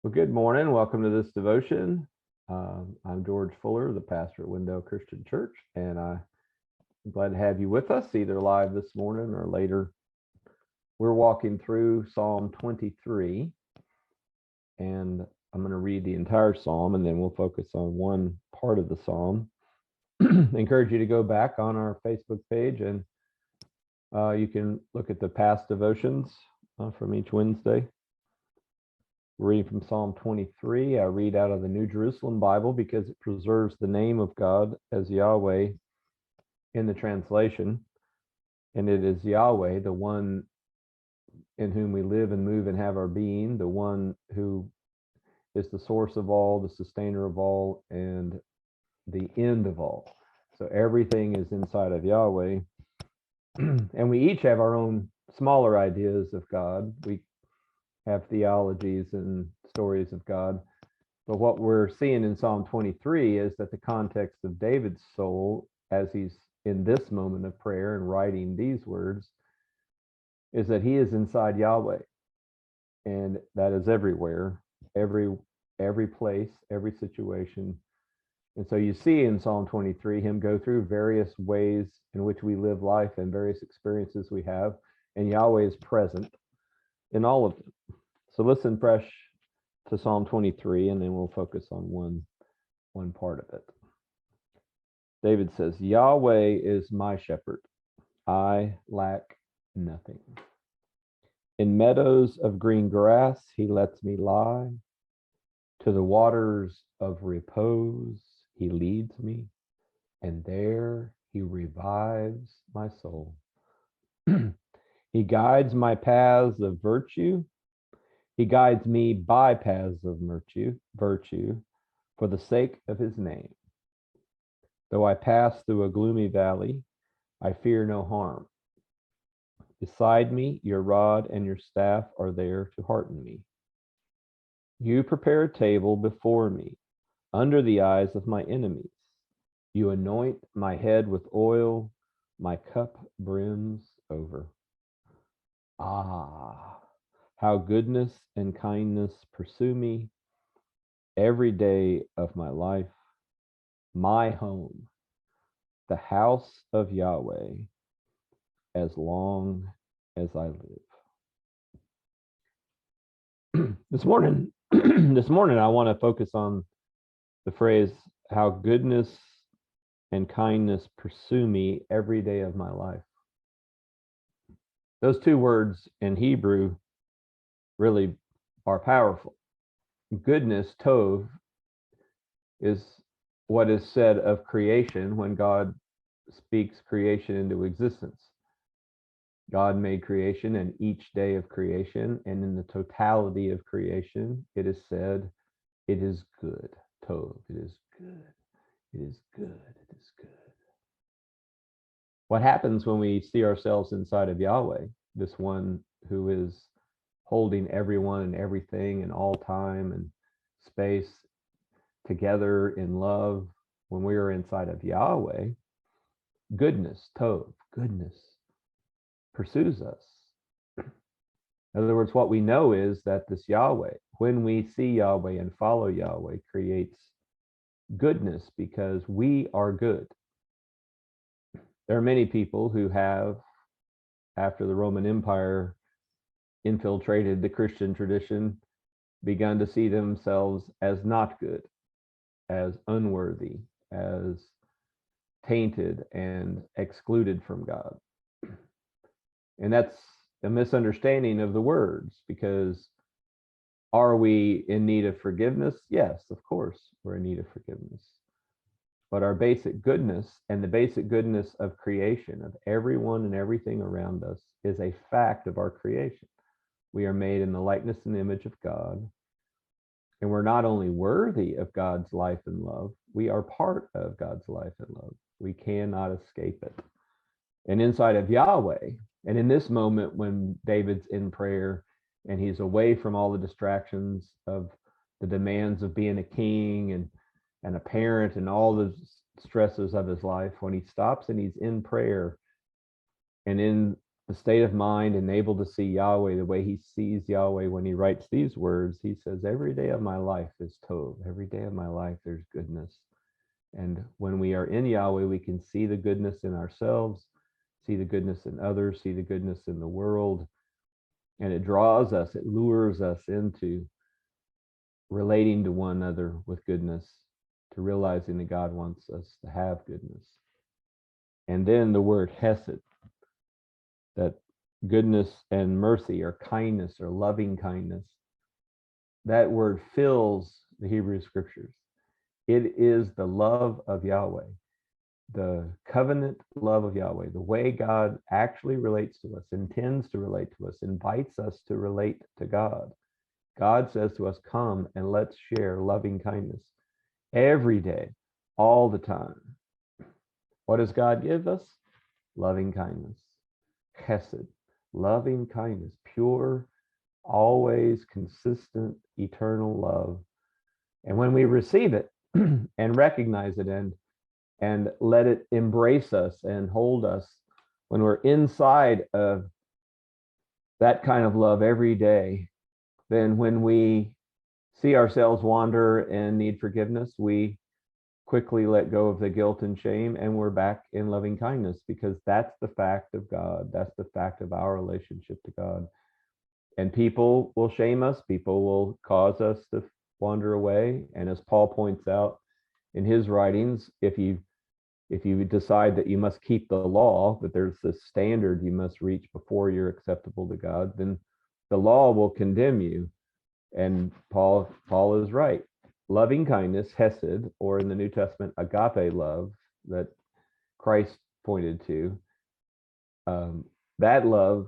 Well, good morning. Welcome to this devotion. I'm George Fuller, the pastor at Wendell Christian Church, and I'm glad to have you with us either live this morning or later. We're walking through Psalm 23, and I'm going to read the entire psalm, and then we'll focus on one part of the psalm. I encourage you to go back on our Facebook page, and you can look at the past devotions from each Wednesday. Reading from Psalm 23, I read out of the New Jerusalem Bible because it preserves the name of God as Yahweh in the translation. And it is Yahweh, the one in whom we live and move and have our being, the one who is the source of all, the sustainer of all, and the end of all. So everything is inside of Yahweh. And we each have our own smaller ideas of God. We have theologies and stories of God. But what we're seeing in Psalm 23 is that the context of David's soul, as he's in this moment of prayer and writing these words, is that he is inside Yahweh. And that is everywhere, every place, every situation. And so you see in Psalm 23 him go through various ways in which we live life and various experiences we have, and Yahweh is present in all of them. So listen fresh to Psalm 23, and then we'll focus on one part of it. David says, Yahweh is my shepherd. I lack nothing. In meadows of green grass, he lets me lie. To the waters of repose, he leads me, and there he revives my soul. He guides my paths of virtue. He guides me by paths of virtue for the sake of his name. Though I pass through a gloomy valley, I fear no harm. Beside me, your rod and your staff are there to hearten me. You prepare a table before me under the eyes of my enemies. You anoint my head with oil, my cup brims over. Ah, how goodness and kindness pursue me every day of my life. My home, the house of Yahweh, as long as I live. This morning, I want to focus on the phrase, how goodness and kindness pursue me every day of my life. Those two words in Hebrew really are powerful. Goodness, tov, is what is said of creation when God speaks creation into existence. God made creation, and each day of creation, and in the totality of creation, it is said, it is good. Tov, it is good. It is good. It is good. What happens when we see ourselves inside of Yahweh, this one who is holding everyone and everything in all time and space together in love? When we are inside of Yahweh, goodness, tov, goodness, pursues us. In other words, what we know is that this Yahweh, when we see Yahweh and follow Yahweh, creates goodness because we are good. There are many people who have, after the Roman Empire infiltrated the Christian tradition, begun to see themselves as not good, as unworthy, as tainted and excluded from God. And that's a misunderstanding of the words, because are we in need of forgiveness? Yes, of course, we're in need of forgiveness. But our basic goodness and the basic goodness of creation, of everyone and everything around us, is a fact of our creation. We are made in the likeness and image of God. And we're not only worthy of God's life and love, we are part of God's life and love. We cannot escape it. And inside of Yahweh, and in this moment when David's in prayer and he's away from all the distractions of the demands of being a king and a parent and all the stresses of his life, when he stops and he's in prayer and in a state of mind and able to see Yahweh the way he sees Yahweh when he writes these words. He says, every day of my life is tov. Every day of my life, there's goodness. And when we are in Yahweh, we can see the goodness in ourselves, see the goodness in others, see the goodness in the world. And it draws us, it lures us into relating to one another with goodness, to realizing that God wants us to have goodness. And then the word hesed, that goodness and mercy or kindness or loving kindness, that word fills the Hebrew scriptures. It is the love of Yahweh, the covenant love of Yahweh, the way God actually relates to us, intends to relate to us, invites us to relate to God. God says to us, come and let's share loving kindness every day, all the time. What does God give us? Loving kindness, chesed, loving kindness, pure, always consistent, eternal love. And when we receive it and recognize it and let it embrace us and hold us, when we're inside of that kind of love every day, then when we see ourselves wander and need forgiveness, we quickly let go of the guilt and shame, and we're back in loving kindness, because that's the fact of God. That's the fact of our relationship to God. And people will shame us. People will cause us to wander away. And as Paul points out in his writings, if you decide that you must keep the law, that there's this standard you must reach before you're acceptable to God, then the law will condemn you. And Paul is right. Loving kindness, hesed, or in the New Testament, agape love that Christ pointed to, that love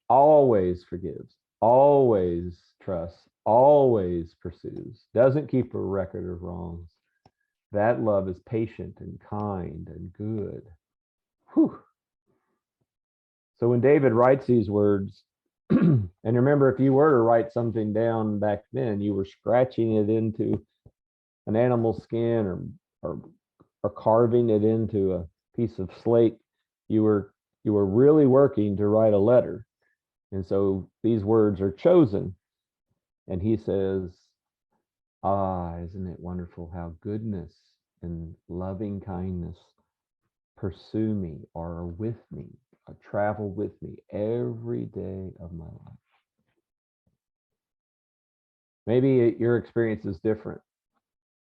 always forgives, always trusts, always pursues, doesn't keep a record of wrongs. That love is patient and kind and good. Whew. So when David writes these words, and remember, if you were to write something down back then, you were scratching it into an animal skin or carving it into a piece of slate. You were really working to write a letter. And so these words are chosen. And he says, isn't it wonderful how goodness and loving kindness pursue me, or are with me, or travel with me every day of my life. Maybe your experience is different,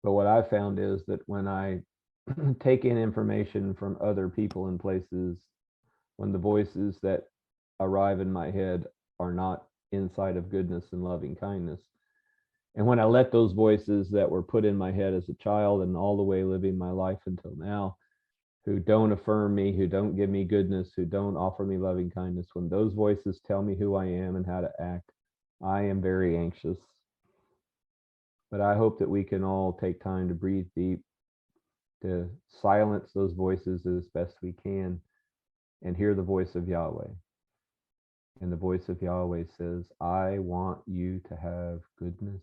but what I found is that when I take in information from other people and places, when the voices that arrive in my head are not inside of goodness and loving kindness, and when I let those voices that were put in my head as a child and all the way living my life until now, who don't affirm me, who don't give me goodness, who don't offer me loving kindness, when those voices tell me who I am and how to act, I am very anxious. But I hope that we can all take time to breathe deep, to silence those voices as best we can, and hear the voice of Yahweh. And the voice of Yahweh says, I want you to have goodness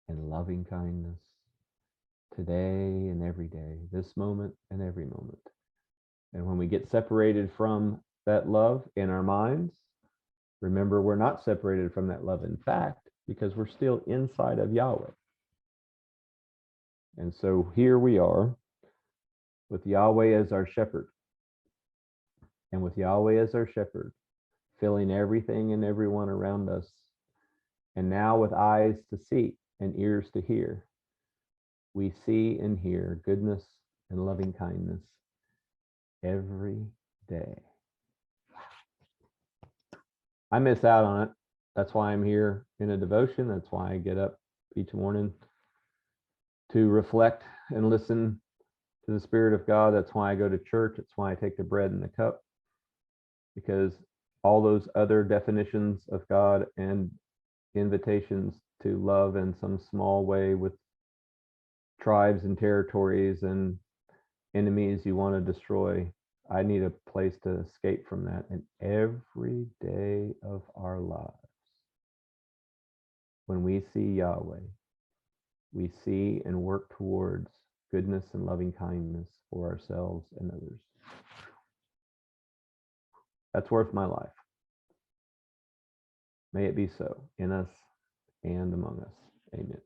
and loving kindness today and every day, this moment and every moment. And when we get separated from that love in our minds, remember, we're not separated from that love in fact, because we're still inside of Yahweh. And so here we are with Yahweh as our shepherd. And with Yahweh as our shepherd, filling everything and everyone around us. And now with eyes to see and ears to hear, we see and hear goodness and loving kindness every day. I miss out on it. That's why I'm here in a devotion. That's why I get up each morning to reflect and listen to the Spirit of God. That's why I go to church. That's why I take the bread and the cup, because all those other definitions of God and invitations to love in some small way with tribes and territories and enemies you want to destroy, I need a place to escape from that. And every day of our lives, when we see Yahweh, we see and work towards goodness and loving kindness for ourselves and others. That's worth my life. May it be so in us and among us. Amen.